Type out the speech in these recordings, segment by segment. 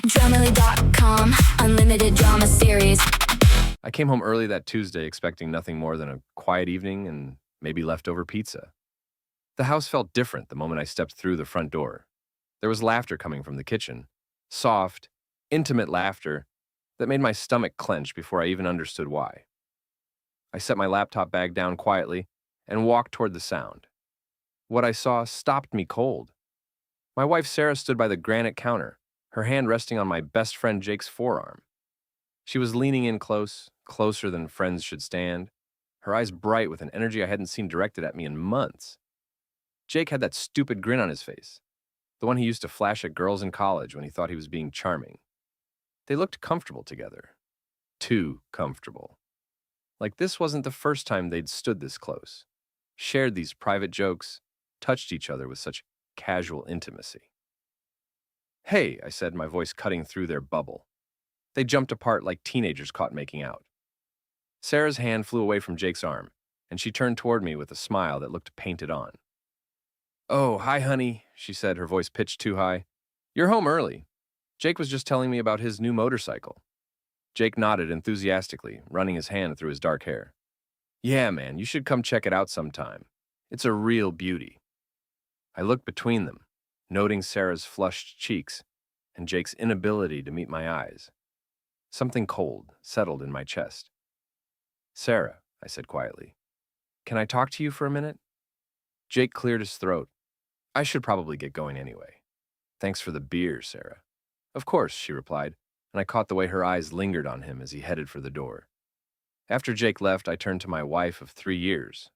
Dramily.com, unlimited drama series. I came home early that Tuesday expecting nothing more than a quiet evening and maybe leftover pizza. The house felt different the moment I stepped through the front door. There was laughter coming from the kitchen, soft, intimate laughter that made my stomach clench before I even understood why. I set my laptop bag down quietly and walked toward the sound. What I saw stopped me cold. My wife Sarah stood by the granite counter, her hand resting on my best friend Jake's forearm. She was leaning in close, closer than friends should stand, her eyes bright with an energy I hadn't seen directed at me in months. Jake had that stupid grin on his face, the one he used to flash at girls in college when he thought he was being charming. They looked comfortable together. Too comfortable. Like this wasn't the first time they'd stood this close, shared these private jokes, touched each other with such casual intimacy. "Hey," I said, my voice cutting through their bubble. They jumped apart like teenagers caught making out. Sarah's hand flew away from Jake's arm, and she turned toward me with a smile that looked painted on. "Oh, hi, honey," she said, her voice pitched too high. "You're home early. Jake was just telling me about his new motorcycle." Jake nodded enthusiastically, running his hand through his dark hair. "Yeah, man, you should come check it out sometime. It's a real beauty." I looked between them, noting Sarah's flushed cheeks and Jake's inability to meet my eyes. Something cold settled in my chest. "Sarah," I said quietly, "can I talk to you for a minute?" Jake cleared his throat. "I should probably get going anyway. Thanks for the beer, Sarah." "Of course," she replied, and I caught the way her eyes lingered on him as he headed for the door. After Jake left, I turned to my wife of 3 years.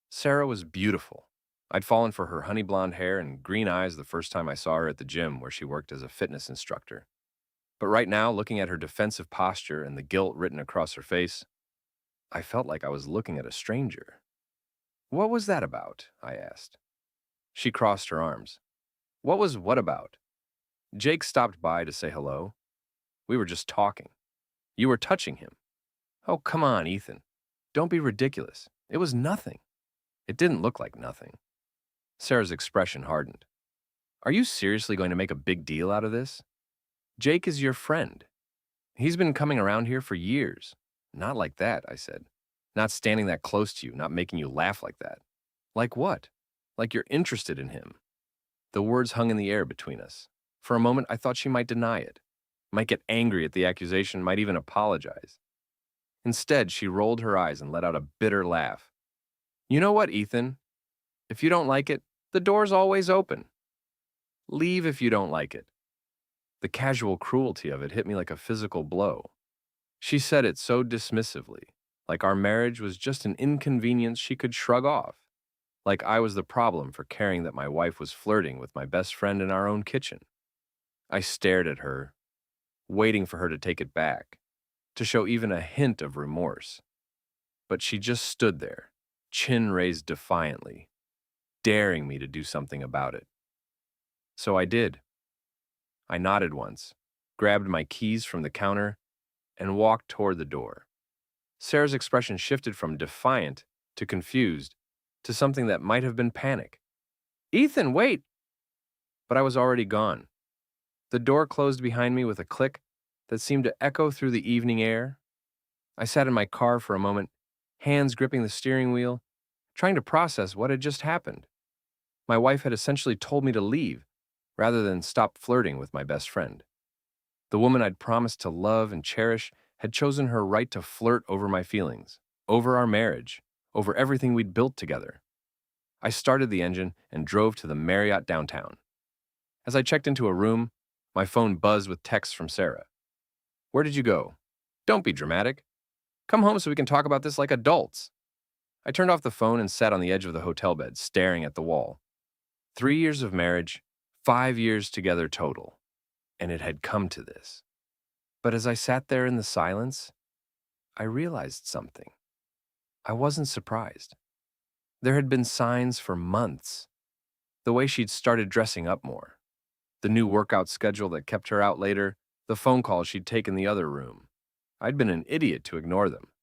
Sarah was beautiful. I'd fallen for her honey blonde hair and green eyes the first time I saw her at the gym where she worked as a fitness instructor. But right now, looking at her defensive posture and the guilt written across her face, I felt like I was looking at a stranger. "What was that about?" I asked. She crossed her arms. "What was what about?" "Jake stopped by to say hello. We were just talking. You were touching him." "Oh, come on, Ethan. Don't be ridiculous. It was nothing." "It didn't look like nothing." Sarah's expression hardened. "Are you seriously going to make a big deal out of this? Jake is your friend. He's been coming around here for years." "Not like that," I said. "Not standing that close to you, not making you laugh like that." "Like what?" "Like you're interested in him." The words hung in the air between us. For a moment, I thought she might deny it, might get angry at the accusation, might even apologize. Instead, she rolled her eyes and let out a bitter laugh. "You know what, Ethan? If you don't like it, the door's always open. Leave if you don't like it." The casual cruelty of it hit me like a physical blow. She said it so dismissively, like our marriage was just an inconvenience she could shrug off, like I was the problem for caring that my wife was flirting with my best friend in our own kitchen. I stared at her, waiting for her to take it back, to show even a hint of remorse. But she just stood there, chin raised defiantly, daring me to do something about it. So I did. I nodded once, grabbed my keys from the counter, and walked toward the door. Sarah's expression shifted from defiant to confused to something that might have been panic. "Ethan, wait!" But I was already gone. The door closed behind me with a click that seemed to echo through the evening air. I sat in my car for a moment, hands gripping the steering wheel, trying to process what had just happened. My wife had essentially told me to leave, rather than stop flirting with my best friend. The woman I'd promised to love and cherish had chosen her right to flirt over my feelings, over our marriage, over everything we'd built together. I started the engine and drove to the Marriott downtown. As I checked into a room, my phone buzzed with texts from Sarah. "Where did you go? Don't be dramatic. Come home so we can talk about this like adults." I turned off the phone and sat on the edge of the hotel bed, staring at the wall. 3 years of marriage, 5 years together total, and it had come to this. But as I sat there in the silence, I realized something. I wasn't surprised. There had been signs for months. The way she'd started dressing up more, the new workout schedule that kept her out later, the phone calls she'd taken in the other room. I'd been an idiot to ignore them.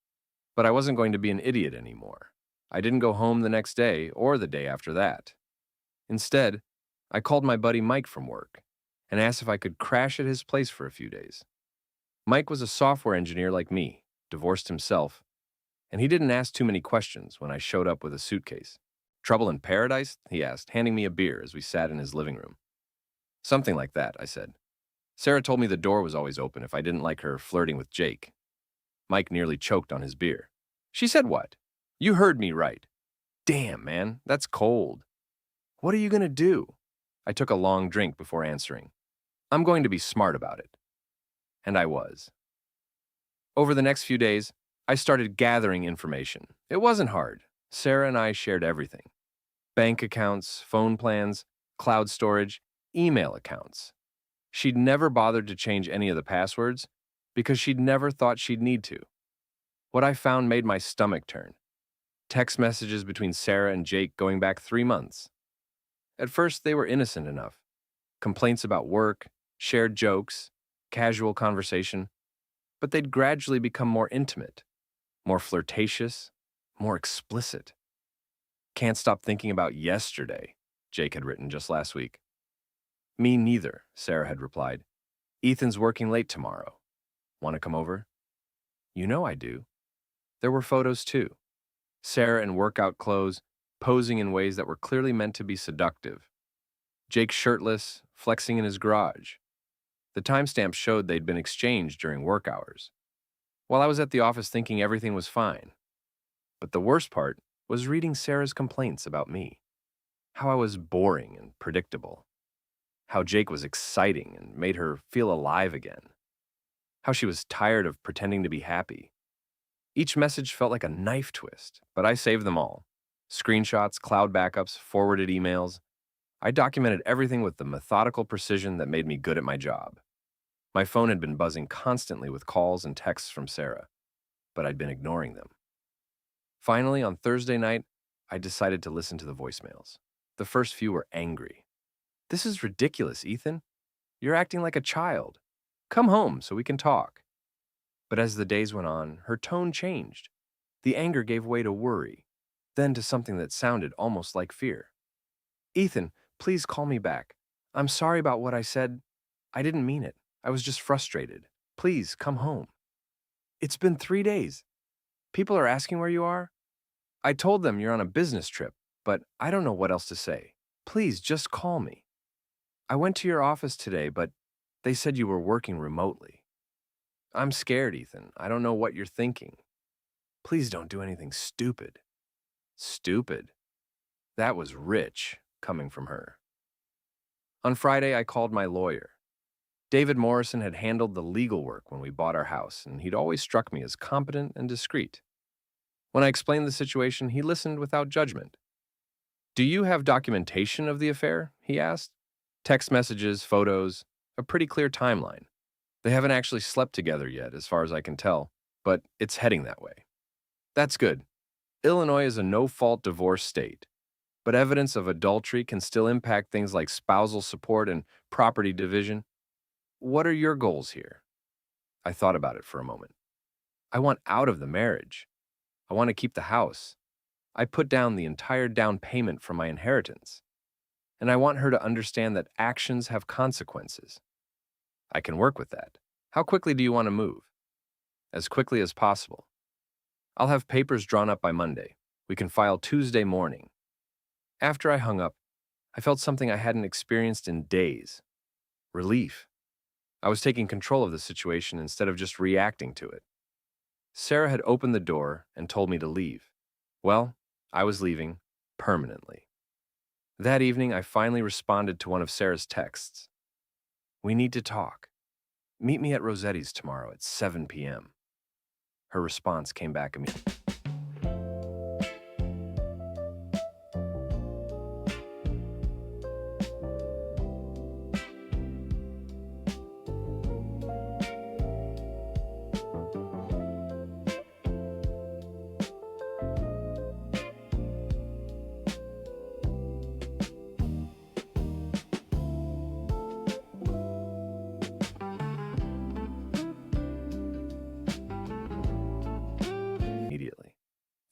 But I wasn't going to be an idiot anymore. I didn't go home the next day or the day after that. Instead, I called my buddy Mike from work, and asked if I could crash at his place for a few days. Mike was a software engineer like me, divorced himself, and he didn't ask too many questions when I showed up with a suitcase. "Trouble in paradise?" he asked, handing me a beer as we sat in his living room. "Something like that," I said. Sarah told me the door was always open if I didn't like her flirting with Jake. Mike nearly choked on his beer. "She said what?" "You heard me right." "Damn, man, that's cold. What are you gonna do?" I took a long drink before answering. "I'm going to be smart about it." And I was. Over the next few days, I started gathering information. It wasn't hard. Sarah and I shared everything: bank accounts, phone plans, cloud storage, email accounts. She'd never bothered to change any of the passwords because she'd never thought she'd need to. What I found made my stomach turn. Text messages between Sarah and Jake going back 3 months. At first, they were innocent enough. Complaints about work, shared jokes, casual conversation, but they'd gradually become more intimate, more flirtatious, more explicit. "Can't stop thinking about yesterday," Jake had written just last week. "Me neither," Sarah had replied. "Ethan's working late tomorrow. Want to come over?" "You know I do." There were photos too. Sarah in workout clothes, posing in ways that were clearly meant to be seductive. Jake shirtless, flexing in his garage. The timestamps showed they'd been exchanged during work hours, while I was at the office thinking everything was fine. But the worst part was reading Sarah's complaints about me. How I was boring and predictable. How Jake was exciting and made her feel alive again. How she was tired of pretending to be happy. Each message felt like a knife twist, but I saved them all. Screenshots, cloud backups, forwarded emails. I documented everything with the methodical precision that made me good at my job. My phone had been buzzing constantly with calls and texts from Sarah, but I'd been ignoring them. Finally, on Thursday night, I decided to listen to the voicemails. The first few were angry. "This is ridiculous, Ethan. You're acting like a child. Come home so we can talk." But as the days went on, her tone changed. The anger gave way to worry, then to something that sounded almost like fear. "Ethan, please call me back. I'm sorry about what I said. I didn't mean it. I was just frustrated. Please come home. It's been 3 days. People are asking where you are. I told them you're on a business trip, but I don't know what else to say. Please just call me. I went to your office today, but they said you were working remotely. I'm scared, Ethan. I don't know what you're thinking. Please don't do anything stupid." Stupid. That was rich coming from her. On Friday, I called my lawyer. David Morrison had handled the legal work when we bought our house, and he'd always struck me as competent and discreet. When I explained the situation, he listened without judgment. "Do you have documentation of the affair?" he asked. "Text messages, photos, a pretty clear timeline. They haven't actually slept together yet, as far as I can tell, but it's heading that way." "That's good. Illinois is a no-fault divorce state, but evidence of adultery can still impact things like spousal support and property division. What are your goals here?" I thought about it for a moment. "I want out of the marriage. I want to keep the house. I put down the entire down payment from my inheritance. And I want her to understand that actions have consequences." "I can work with that. How quickly do you want to move?" "As quickly as possible. I'll have papers drawn up by Monday. We can file Tuesday morning." After I hung up, I felt something I hadn't experienced in days: relief. I was taking control of the situation instead of just reacting to it. Sarah had opened the door and told me to leave. Well, I was leaving permanently. That evening, I finally responded to one of Sarah's texts. "We need to talk. Meet me at Rossetti's tomorrow at 7 p.m. Her response came back immediately.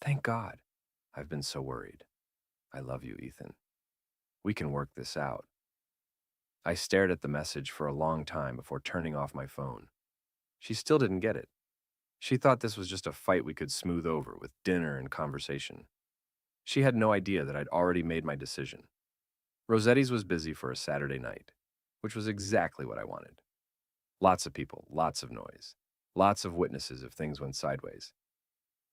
"Thank God. I've been so worried. I love you, Ethan. We can work this out." I stared at the message for a long time before turning off my phone. She still didn't get it. She thought this was just a fight we could smooth over with dinner and conversation. She had no idea that I'd already made my decision. Rossetti's was busy for a Saturday night, which was exactly what I wanted. Lots of people, lots of noise, lots of witnesses if things went sideways.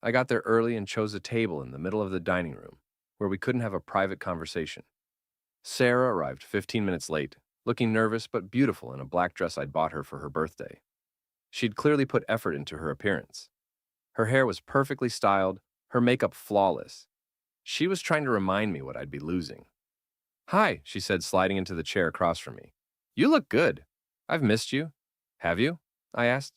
I got there early and chose a table in the middle of the dining room where we couldn't have a private conversation. Sarah arrived 15 minutes late, looking nervous but beautiful in a black dress I'd bought her for her birthday. She'd clearly put effort into her appearance. Her hair was perfectly styled, her makeup flawless. She was trying to remind me what I'd be losing. "Hi," she said, sliding into the chair across from me. "You look good. I've missed you." "Have you?" I asked.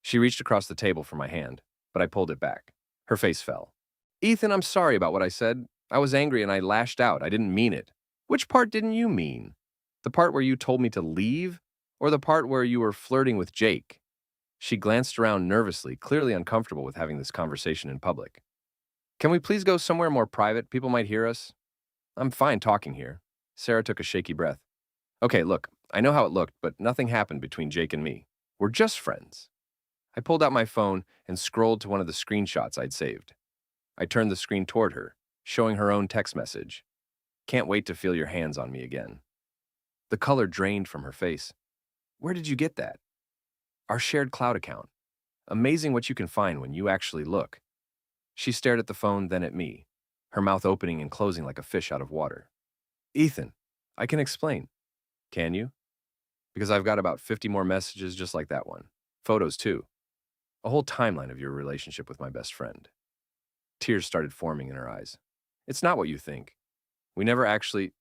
She reached across the table for my hand, but I pulled it back. Her face fell. "Ethan, I'm sorry about what I said. I was angry and I lashed out. I didn't mean it." "Which part didn't you mean? The part where you told me to leave, or the part where you were flirting with Jake?" She glanced around nervously, clearly uncomfortable with having this conversation in public. "Can we please go somewhere more private? People might hear us." "I'm fine talking here." Sarah took a shaky breath. "Okay, look, I know how it looked, but nothing happened between Jake and me. We're just friends." I pulled out my phone and scrolled to one of the screenshots I'd saved. I turned the screen toward her, showing her own text message. "Can't wait to feel your hands on me again." The color drained from her face. "Where did you get that?" "Our shared cloud account. Amazing what you can find when you actually look." She stared at the phone, then at me, her mouth opening and closing like a fish out of water. "Ethan, I can explain." "Can you?" "Because I've got about 50 more messages just like that one. Photos, too. A whole timeline of your relationship with my best friend." Tears started forming in her eyes. "It's not what you think. We never actually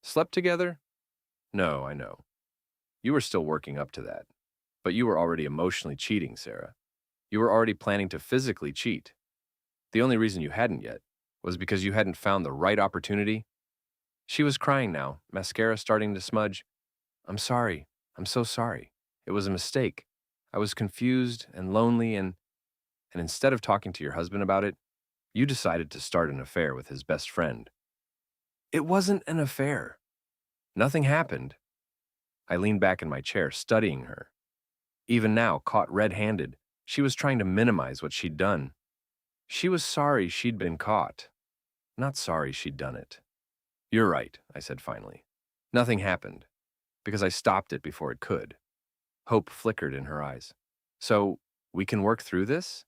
slept together?" "No, I know. You were still working up to that. But you were already emotionally cheating, Sarah. You were already planning to physically cheat. The only reason you hadn't yet was because you hadn't found the right opportunity." She was crying now, mascara starting to smudge. "I'm sorry. I'm so sorry. It was a mistake. I was confused and lonely and instead of talking to your husband about it, you decided to start an affair with his best friend." "It wasn't an affair. Nothing happened." I leaned back in my chair, studying her. Even now, caught red-handed, she was trying to minimize what she'd done. She was sorry she'd been caught, not sorry she'd done it. "You're right," I said finally. "Nothing happened, because I stopped it before it could." Hope flickered in her eyes. "So, we can work through this?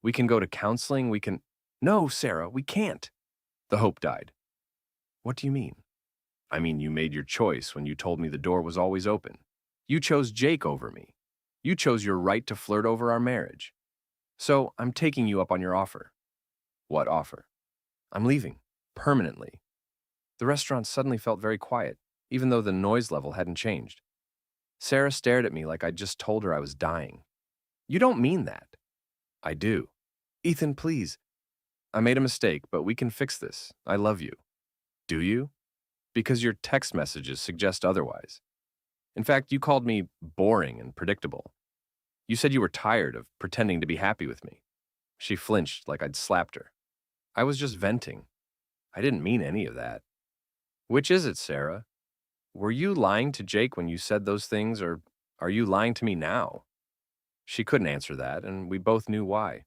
We can go to counseling, we can—" "No, Sarah, we can't." The hope died. "What do you mean?" "I mean, you made your choice when you told me the door was always open. You chose Jake over me. You chose your right to flirt over our marriage. So, I'm taking you up on your offer." "What offer?" "I'm leaving. Permanently." The restaurant suddenly felt very quiet, even though the noise level hadn't changed. Sarah stared at me like I'd just told her I was dying. "You don't mean that." "I do." "Ethan, please." "I made a mistake, but we can fix this. I love you." "Do you?" "Because your text messages suggest otherwise. In fact, you called me boring and predictable. You said you were tired of pretending to be happy with me." She flinched like I'd slapped her. "I was just venting. I didn't mean any of that." "Which is it, Sarah? Were you lying to Jake when you said those things, or are you lying to me now?" She couldn't answer that, and we both knew why.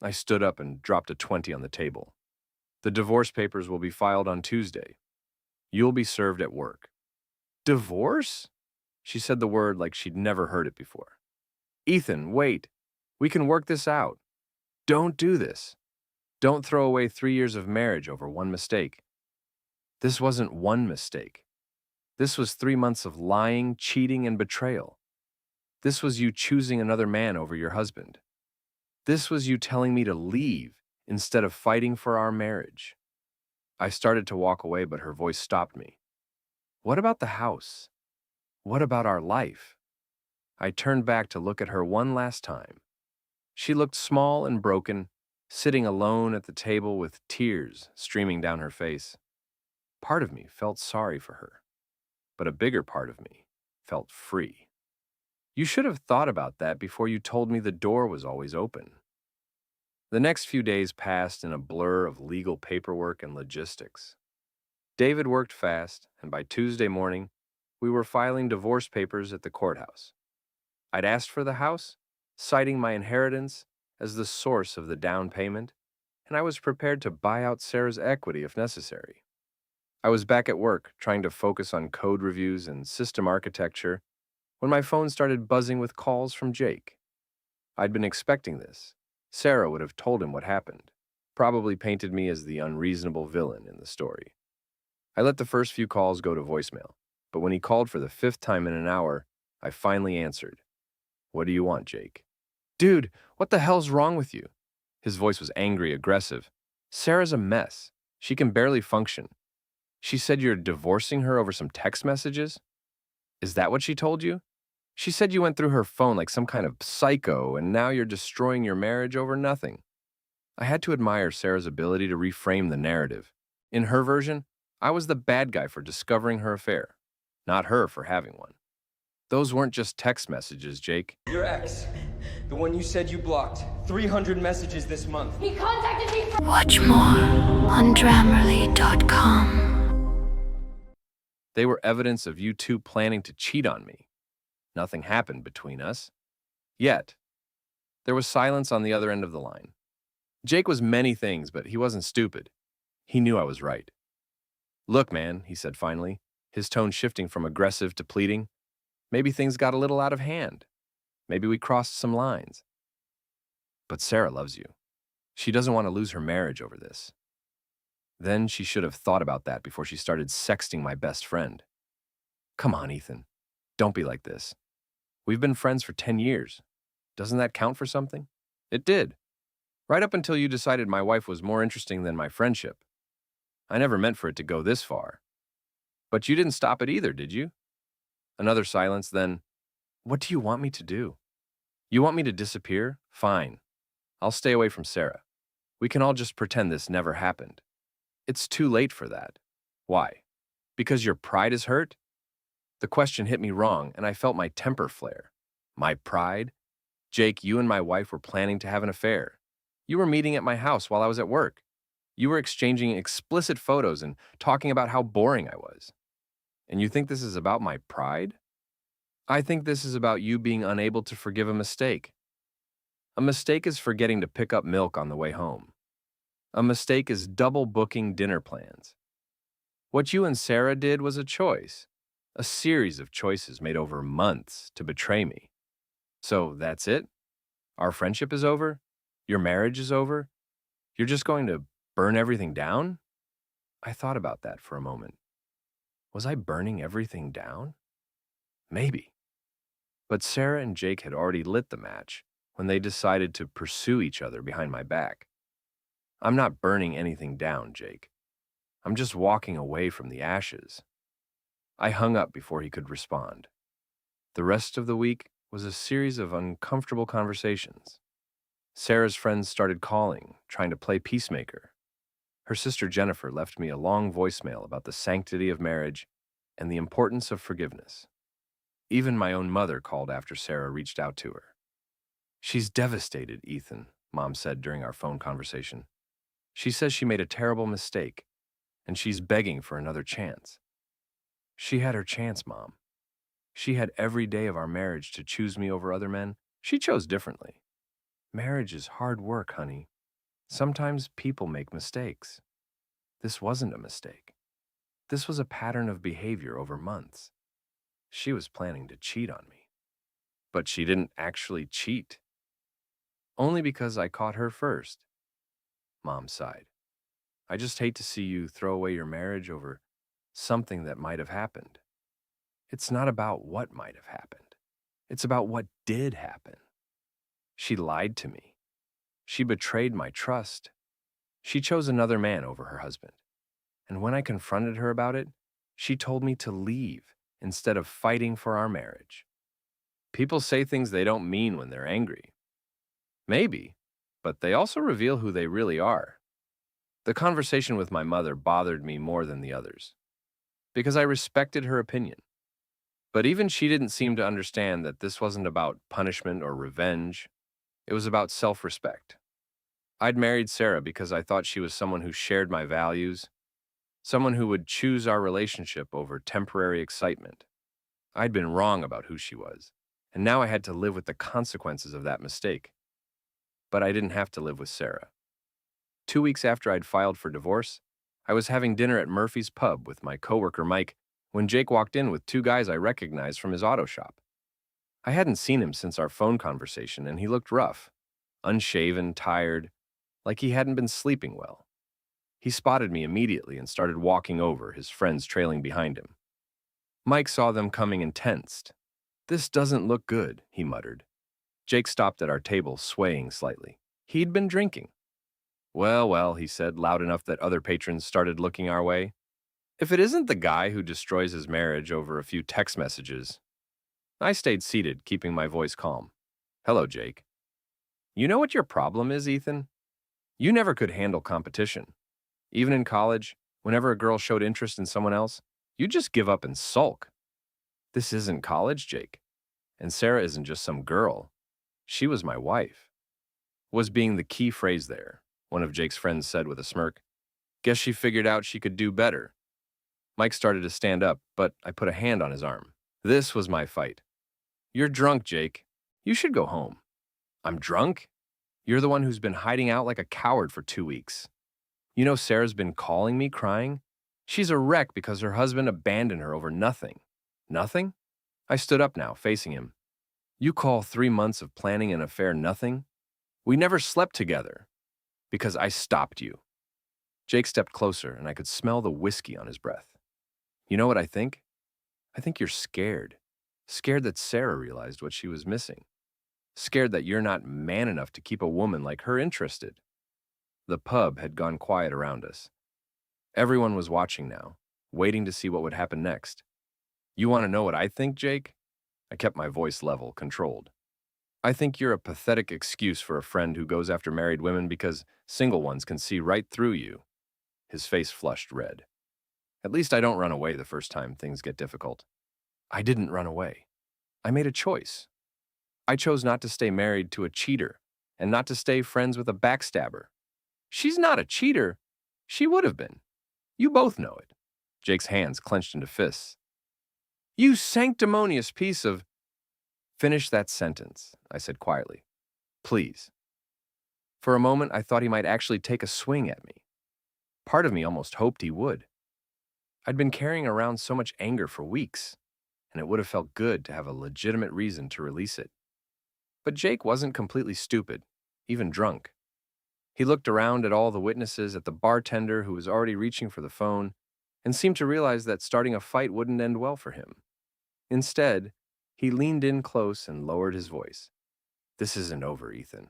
I stood up and dropped a 20 on the table. "The divorce papers will be filed on Tuesday. You'll be served at work." "Divorce?" She said the word like she'd never heard it before. "Ethan, wait. We can work this out. Don't do this. Don't throw away 3 years of marriage over one mistake." This wasn't one mistake. This was 3 months of lying, cheating, and betrayal. This was you choosing another man over your husband. This was you telling me to leave instead of fighting for our marriage. I started to walk away, but her voice stopped me. "What about the house? What about our life?" I turned back to look at her one last time. She looked small and broken, sitting alone at the table with tears streaming down her face. Part of me felt sorry for her, but a bigger part of me felt free. "You should have thought about that before you told me the door was always open." The next few days passed in a blur of legal paperwork and logistics. David worked fast, and by Tuesday morning, We were filing divorce papers at the courthouse. I'd asked for the house, citing my inheritance as the source of the down payment, and I was prepared to buy out Sarah's equity if necessary. I was back at work, trying to focus on code reviews and system architecture, when my phone started buzzing with calls from Jake. I'd been expecting this. Sarah would have told him what happened, probably painted me as the unreasonable villain in the story. I let the first few calls go to voicemail, but when he called for the fifth time in an hour, I finally answered. "What do you want, Jake?" "Dude, what the hell's wrong with you?" His voice was angry, aggressive. "Sarah's a mess. She can barely function. She said you're divorcing her over some text messages? Is that what she told you? She said you went through her phone like some kind of psycho, and now you're destroying your marriage over nothing." I had to admire Sarah's ability to reframe the narrative. In her version, I was the bad guy for discovering her affair, not her for having one. "Those weren't just text messages, Jake." Your ex, the one you said you blocked, 300 messages this month. He contacted me from. Watch more on Grammarly.com. They were evidence of you two planning to cheat on me. Nothing happened between us. Yet, there was silence on the other end of the line. Jake was many things, but he wasn't stupid. He knew I was right. "Look, man," he said finally, his tone shifting from aggressive to pleading, "maybe things got a little out of hand. Maybe we crossed some lines. But Sarah loves you. She doesn't want to lose her marriage over this." Then she should have thought about that before she started sexting my best friend. "Come on, Ethan. Don't be like this. We've been friends for 10 years. Doesn't that count for something?" It did. Right up until you decided my wife was more interesting than my friendship. I never meant for it to go this far. But you didn't stop it either, did you? Another silence, then, "What do you want me to do? You want me to disappear? Fine. I'll stay away from Sarah. We can all just pretend this never happened." "It's too late for that." "Why? Because your pride is hurt?" The question hit me wrong, and I felt my temper flare. My pride? Jake, you and my wife were planning to have an affair. You were meeting at my house while I was at work. You were exchanging explicit photos and talking about how boring I was. And you think this is about my pride? I think this is about you being unable to forgive a mistake. A mistake is forgetting to pick up milk on the way home. A mistake is double booking dinner plans. What you and Sarah did was a choice, a series of choices made over months to betray me. So that's it? Our friendship is over? Your marriage is over? You're just going to burn everything down? I thought about that for a moment. Was I burning everything down? Maybe. But Sarah and Jake had already lit the match when they decided to pursue each other behind my back. I'm not burning anything down, Jake. I'm just walking away from the ashes. I hung up before he could respond. The rest of the week was a series of uncomfortable conversations. Sarah's friends started calling, trying to play peacemaker. Her sister Jennifer left me a long voicemail about the sanctity of marriage and the importance of forgiveness. Even my own mother called after Sarah reached out to her. "She's devastated, Ethan," Mom said during our phone conversation. "She says she made a terrible mistake, and she's begging for another chance." She had her chance, Mom. She had every day of our marriage to choose me over other men. She chose differently. Marriage is hard work, honey. Sometimes people make mistakes. This wasn't a mistake. This was a pattern of behavior over months. She was planning to cheat on me. But she didn't actually cheat. Only because I caught her first. Mom sighed. "I just hate to see you throw away your marriage over something that might have happened. It's not about what might have happened. It's about what did happen. She lied to me. She betrayed my trust. She chose another man over her husband. And when I confronted her about it, she told me to leave instead of fighting for our marriage. People say things they don't mean when they're angry. Maybe, but they also reveal who they really are." The conversation with my mother bothered me more than the others, because I respected her opinion. But even she didn't seem to understand that this wasn't about punishment or revenge. It was about self-respect. I'd married Sarah because I thought she was someone who shared my values, someone who would choose our relationship over temporary excitement. I'd been wrong about who she was, and now I had to live with the consequences of that mistake. But I didn't have to live with Sarah. 2 weeks after I'd filed for divorce, I was having dinner at Murphy's Pub with my coworker Mike when Jake walked in with two guys I recognized from his auto shop. I hadn't seen him since our phone conversation, and he looked rough, unshaven, tired, like he hadn't been sleeping well. He spotted me immediately and started walking over, his friends trailing behind him. Mike saw them coming and tensed. "This doesn't look good," he muttered. Jake stopped at our table, swaying slightly. He'd been drinking. "Well, well," he said, loud enough that other patrons started looking our way. "If it isn't the guy who destroys his marriage over a few text messages." I stayed seated, keeping my voice calm. "Hello, Jake. You know what your problem is, Ethan? You never could handle competition. Even in college, whenever a girl showed interest in someone else, you'd just give up and sulk. This isn't college, Jake. And Sarah isn't just some girl. She was my wife." Was being the key phrase there, one of Jake's friends said with a smirk. "Guess she figured out she could do better." Mike started to stand up, but I put a hand on his arm. This was my fight. "You're drunk, Jake. You should go home." "I'm drunk? You're the one who's been hiding out like a coward for 2 weeks. You know Sarah's been calling me, crying. She's a wreck because her husband abandoned her over nothing." "Nothing?" I stood up now, facing him. "You call 3 months of planning an affair nothing? We never slept together. Because I stopped you." Jake stepped closer, and I could smell the whiskey on his breath. "You know what I think? I think you're scared. Scared that Sarah realized what she was missing. Scared that you're not man enough to keep a woman like her interested." The pub had gone quiet around us. Everyone was watching now, waiting to see what would happen next. "You want to know what I think, Jake?" I kept my voice level, controlled. "I think you're a pathetic excuse for a friend who goes after married women because single ones can see right through you." His face flushed red. "At least I don't run away the first time things get difficult." I didn't run away. I made a choice. I chose not to stay married to a cheater and not to stay friends with a backstabber. She's not a cheater. She would have been. You both know it. Jake's hands clenched into fists. "You sanctimonious piece of—" "Finish that sentence," I said quietly. "Please." For a moment, I thought he might actually take a swing at me. Part of me almost hoped he would. I'd been carrying around so much anger for weeks, and it would have felt good to have a legitimate reason to release it. But Jake wasn't completely stupid, even drunk. He looked around at all the witnesses, at the bartender who was already reaching for the phone, and seemed to realize that starting a fight wouldn't end well for him. Instead, he leaned in close and lowered his voice. "This isn't over, Ethan.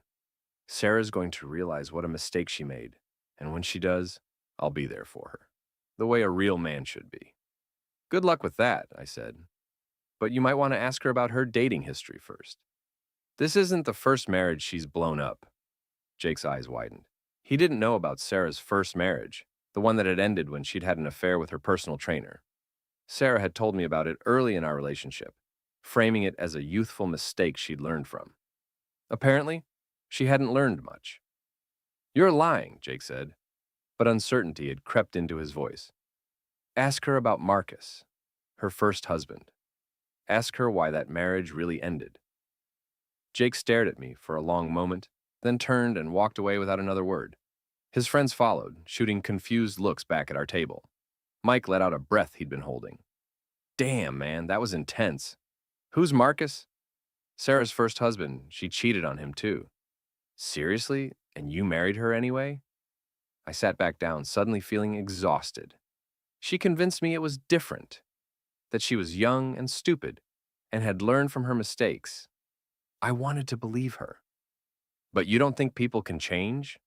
Sarah's going to realize what a mistake she made, and when she does, I'll be there for her, the way a real man should be." "Good luck with that," I said. "But you might want to ask her about her dating history first. This isn't the first marriage she's blown up." Jake's eyes widened. He didn't know about Sarah's first marriage, the one that had ended when she'd had an affair with her personal trainer. Sarah had told me about it early in our relationship, framing it as a youthful mistake she'd learned from. Apparently, she hadn't learned much. "You're lying," Jake said, but uncertainty had crept into his voice. "Ask her about Marcus, her first husband. Ask her why that marriage really ended." Jake stared at me for a long moment, then turned and walked away without another word. His friends followed, shooting confused looks back at our table. Mike let out a breath he'd been holding. "Damn, man, that was intense. Who's Marcus?" "Sarah's first husband. She cheated on him, too." "Seriously? And you married her anyway?" I sat back down, suddenly feeling exhausted. She convinced me it was different, that she was young and stupid, and had learned from her mistakes. I wanted to believe her. "But you don't think people can change?"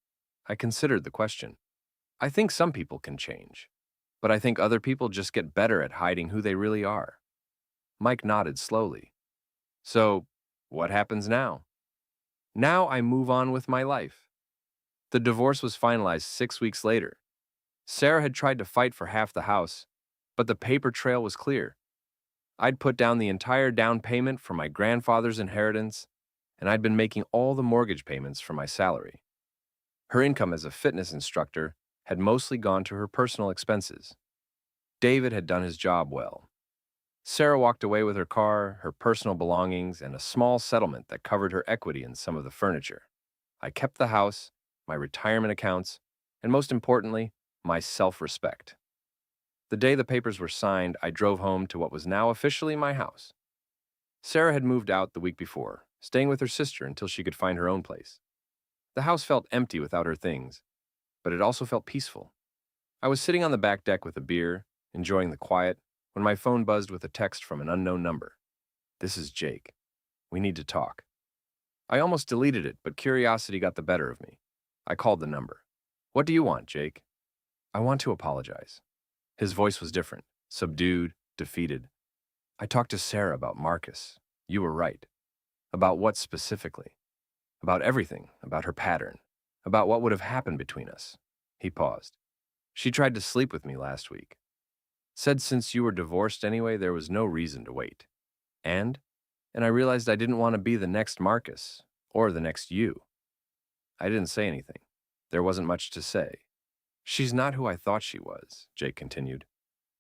I considered the question. "I think some people can change, but I think other people just get better at hiding who they really are." Mike nodded slowly. "So, what happens now?" "Now I move on with my life." The divorce was finalized 6 weeks later. Sarah had tried to fight for half the house, but the paper trail was clear. I'd put down the entire down payment for my grandfather's inheritance, and I'd been making all the mortgage payments from my salary. Her income as a fitness instructor had mostly gone to her personal expenses. David had done his job well. Sarah walked away with her car, her personal belongings, and a small settlement that covered her equity in some of the furniture. I kept the house, my retirement accounts, and most importantly, my self-respect. The day the papers were signed, I drove home to what was now officially my house. Sarah had moved out the week before, staying with her sister until she could find her own place. The house felt empty without her things, but it also felt peaceful. I was sitting on the back deck with a beer, enjoying the quiet, when my phone buzzed with a text from an unknown number. "This is Jake. We need to talk." I almost deleted it, but curiosity got the better of me. I called the number. "What do you want, Jake?" "I want to apologize." His voice was different, subdued, defeated. "I talked to Sarah about Marcus. You were right." "About what specifically?" "About everything, about her pattern, about what would have happened between us." He paused. "She tried to sleep with me last week. Said since you were divorced anyway, there was no reason to wait. And I realized I didn't want to be the next Marcus, or the next you." I didn't say anything. There wasn't much to say. "She's not who I thought she was," Jake continued.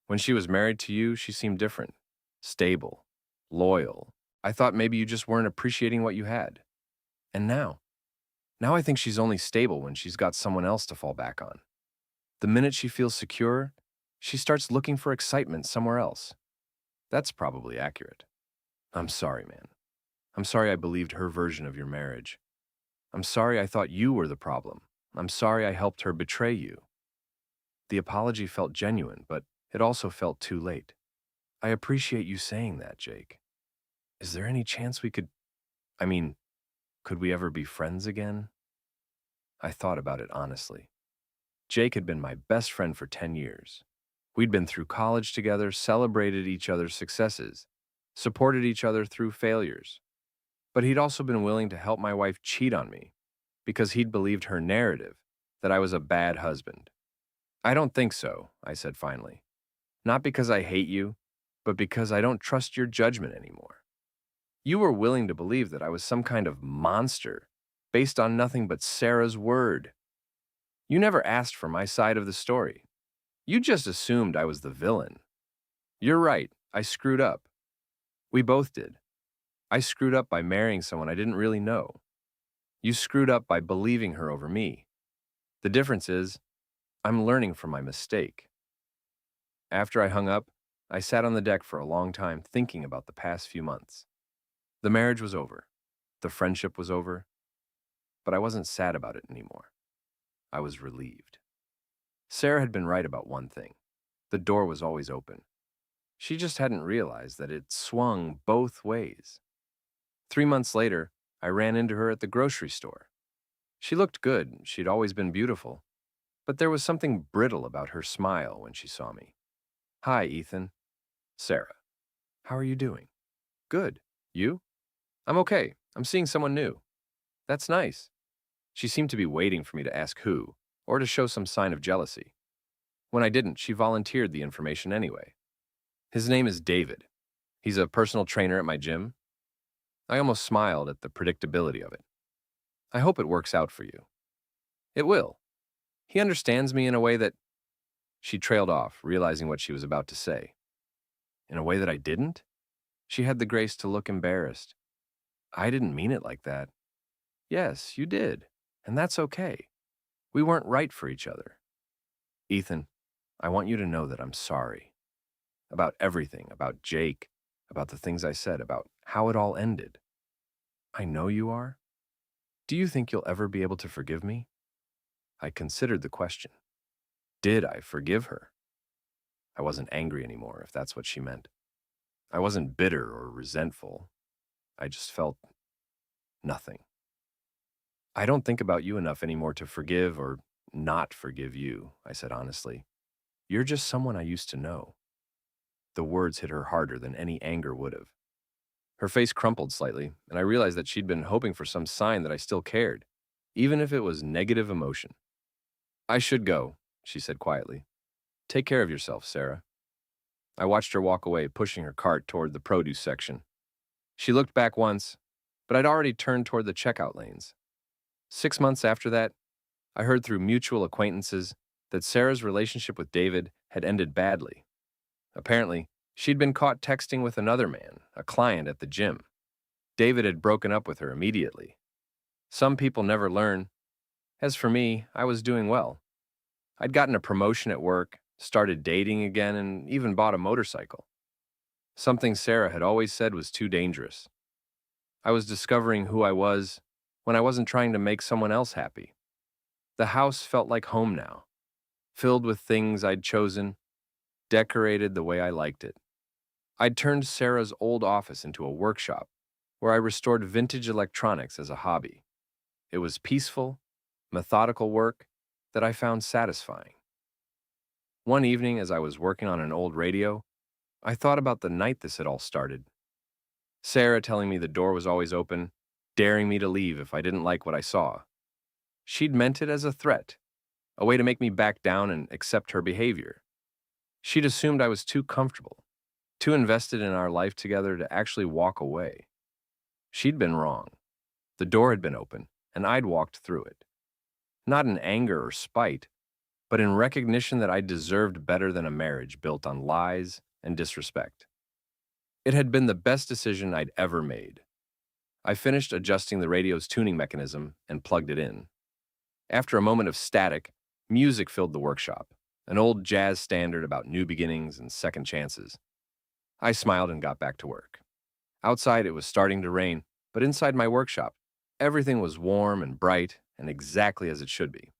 "When she was married to you, she seemed different. Stable. Loyal. I thought maybe you just weren't appreciating what you had. And now I think she's only stable when she's got someone else to fall back on. The minute she feels secure, she starts looking for excitement somewhere else. That's probably accurate. I'm sorry, man. I'm sorry I believed her version of your marriage. I'm sorry I thought you were the problem. I'm sorry I helped her betray you." The apology felt genuine, but it also felt too late. "I appreciate you saying that, Jake. Is there any chance we could, I mean, could we ever be friends again?" I thought about it honestly. Jake had been my best friend for 10 years. We'd been through college together, celebrated each other's successes, supported each other through failures. But he'd also been willing to help my wife cheat on me because he'd believed her narrative that I was a bad husband. "I don't think so," I said finally. "Not because I hate you, but because I don't trust your judgment anymore. You were willing to believe that I was some kind of monster based on nothing but Sarah's word. You never asked for my side of the story. You just assumed I was the villain. You're right, I screwed up. We both did. I screwed up by marrying someone I didn't really know. You screwed up by believing her over me. The difference is, I'm learning from my mistake." After I hung up, I sat on the deck for a long time thinking about the past few months. The marriage was over. The friendship was over. But I wasn't sad about it anymore. I was relieved. Sarah had been right about one thing. The door was always open. She just hadn't realized that it swung both ways. 3 months later, I ran into her at the grocery store. She looked good. She'd always been beautiful. But there was something brittle about her smile when she saw me. "Hi, Ethan." "Sarah. How are you doing?" "Good. You?" "I'm okay. I'm seeing someone new." "That's nice." She seemed to be waiting for me to ask who, or to show some sign of jealousy. When I didn't, she volunteered the information anyway. "His name is David. He's a personal trainer at my gym." I almost smiled at the predictability of it. "I hope it works out for you." "It will. He understands me in a way that—" She trailed off, realizing what she was about to say. "In a way that I didn't?" She had the grace to look embarrassed. "I didn't mean it like that." "Yes, you did. And that's okay. We weren't right for each other." "Ethan, I want you to know that I'm sorry. About everything, about Jake, about the things I said, about how it all ended." "I know you are. Do you think you'll ever be able to forgive me?" I considered the question. Did I forgive her? I wasn't angry anymore, if that's what she meant. I wasn't bitter or resentful. I just felt nothing. "I don't think about you enough anymore to forgive or not forgive you," I said honestly. "You're just someone I used to know." The words hit her harder than any anger would have. Her face crumpled slightly, and I realized that she'd been hoping for some sign that I still cared, even if it was negative emotion. "I should go," she said quietly. "Take care of yourself, Sarah." I watched her walk away, pushing her cart toward the produce section. She looked back once, but I'd already turned toward the checkout lanes. 6 months after that, I heard through mutual acquaintances that Sarah's relationship with David had ended badly. Apparently, She'd been caught texting with another man, a client at the gym. David had broken up with her immediately. Some people never learn. As for me, I was doing well. I'd gotten a promotion at work, started dating again, and even bought a motorcycle. Something Sarah had always said was too dangerous. I was discovering who I was when I wasn't trying to make someone else happy. The house felt like home now, filled with things I'd chosen, decorated the way I liked it. I'd turned Sarah's old office into a workshop where I restored vintage electronics as a hobby. It was peaceful, methodical work that I found satisfying. One evening, as I was working on an old radio, I thought about the night this had all started. Sarah telling me the door was always open, daring me to leave if I didn't like what I saw. She'd meant it as a threat, a way to make me back down and accept her behavior. She'd assumed I was too comfortable, too invested in our life together to actually walk away. She'd been wrong. The door had been open, and I'd walked through it. Not in anger or spite, but in recognition that I deserved better than a marriage built on lies and disrespect. It had been the best decision I'd ever made. I finished adjusting the radio's tuning mechanism and plugged it in. After a moment of static, music filled the workshop, an old jazz standard about new beginnings and second chances. I smiled and got back to work. Outside, it was starting to rain, but inside my workshop, everything was warm and bright and exactly as it should be.